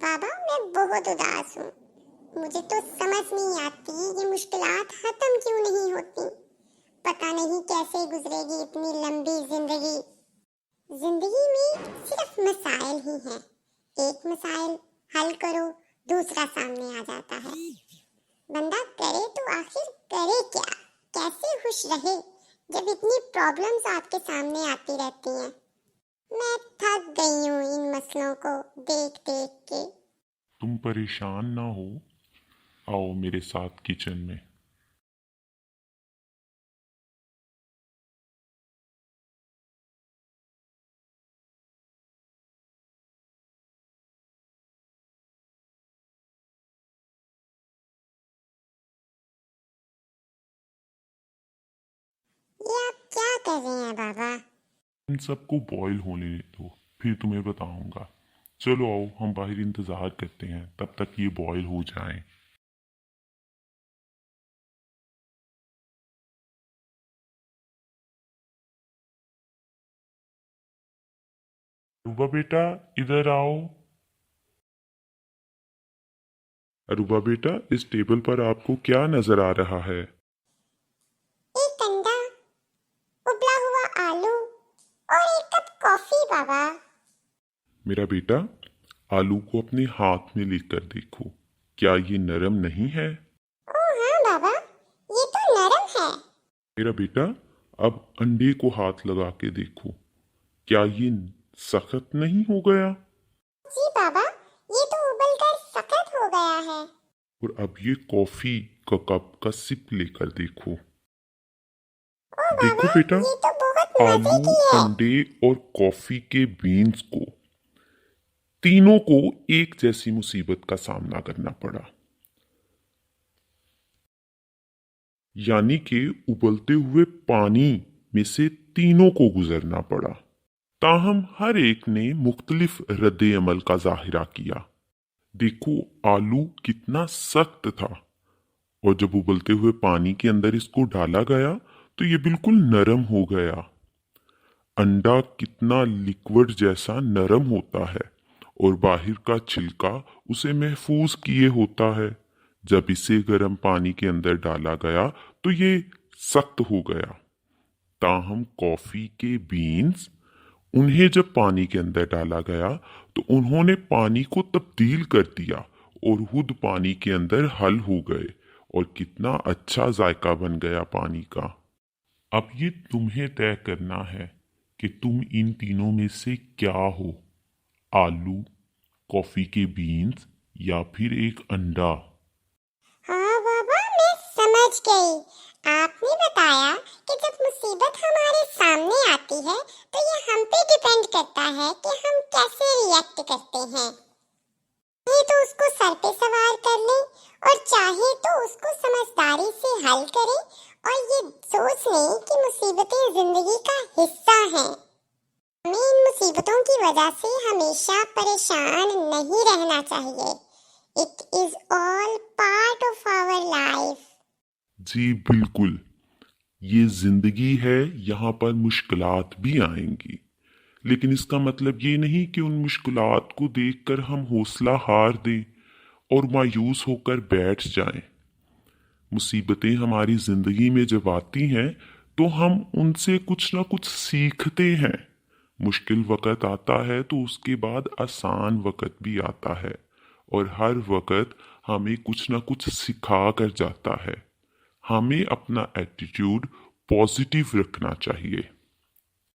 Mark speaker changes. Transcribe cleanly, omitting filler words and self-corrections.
Speaker 1: बाबा मैं बहुत उदास हूँ। मुझे तो समझ नहीं आती ये मुश्किलात खत्म क्यों नहीं होती। पता नहीं कैसे गुजरेगी इतनी लंबी जिंदगी। जिंदगी में सिर्फ मसाइल ही हैं। एक मसाइल हल करो, दूसरा सामने आ जाता है। बंदा करे तो आखिर करे क्या, कैसे खुश रहे जब इतनी प्रॉब्लम्स आपके सामने आती रहती हैं। मैं थक गई हूँ इन मसलों को देख देख के।
Speaker 2: तुम परेशान ना हो, आओ मेरे साथ किचन में।
Speaker 1: ये आप क्या कर रहे हैं बाबा?
Speaker 2: इन सबको बॉईल होने दो, फिर तुम्हें बताऊंगा। चलो आओ, हम बाहर इंतज़ार करते हैं तब तक ये बॉईल हो जाएं। अरूबा बेटा, इधर आओ। अरूबा बेटा, इस टेबल पर आपको क्या नजर आ रहा है?
Speaker 1: एक अंडा, उबला हुआ आलू और एक कप कॉफी बाबा।
Speaker 2: मेरा बेटा, आलू को अपने हाथ में लेकर देखो, क्या ये नरम नहीं है?
Speaker 1: ओ हाँ बाबा, ये तो नरम है।
Speaker 2: मेरा बेटा, अब अंडे को हाथ लगा के देखो, क्या ये सख्त नहीं हो गया?
Speaker 1: जी बाबा, ये तो उबलकर सख्त हो गया है।
Speaker 2: और अब ये कॉफी का कप का सिप लेकर देखो।
Speaker 1: ओ
Speaker 2: देखो
Speaker 1: बाबा,
Speaker 2: बेटा,
Speaker 1: ये तो बहुत मजे
Speaker 2: आलू,
Speaker 1: की है।
Speaker 2: अंडे और कॉफी के बीन्स को, तीनों को एक जैसी मुसीबत का सामना करना पड़ा। यानी कि उबलते हुए पानी में से तीनों को गुजरना पड़ा। ताहम हर एक ने मुख्तलिफ रद्द अमल का जाहिरा किया। देखो, आलू कितना सख्त था, और जब उबलते हुए पानी के अंदर इसको डाला गया तो ये बिल्कुल नरम हो गया। अंडा कितना लिक्विड जैसा नरम होता है और बाहर का छिलका उसे महफूज किए होता है। जब इसे गर्म पानी के अंदर डाला गया तो ये सख्त हो गया। ताहम कॉफी के बीन्स, उन्हें जब पानी के अंदर डाला गया तो उन्होंने पानी को तब्दील कर दिया और खुद पानी के अंदर हल हो गए, और कितना अच्छा जायका बन गया पानी का। अब ये तुम्हें तय करना है कि तुम इन तीनों में से क्या हो, आलू, कॉफी के बीन्स या फिर एक अंडा।
Speaker 1: हाँ बाबा, मैं समझ गई। आपने बताया कि जब मुसीबत हमारे सामने आती है तो ये हम पे डिपेंड करता है कि हम कैसे रिएक्ट करते हैं। चाहे तो उसको सर पे सवार कर लें और चाहे तो उसको समझदारी से हल करें और ये सोच लें कि मुसीबतें जिंदगी का हिस्सा हैं। हमें इन मुसीबतों की वजह से हमेशा परेशान नहीं रहना चाहिए। It is all part of our life.
Speaker 2: जी बिल्कुल, ये जिंदगी है, यहाँ पर मुश्किलात भी आएंगी, लेकिन इसका मतलब ये नहीं कि उन मुश्किलात को देखकर हम हौसला हार दें और मायूस होकर बैठ जाएं। मुसीबतें हमारी जिंदगी में जब आती हैं तो हम उनसे कुछ ना कुछ सीखते हैं। मुश्किल वक़्त आता है तो उसके बाद आसान वक़्त भी आता है, और हर वक़्त हमें कुछ ना कुछ सिखा कर जाता है। हमें अपना एटीट्यूड पॉजिटिव रखना चाहिए।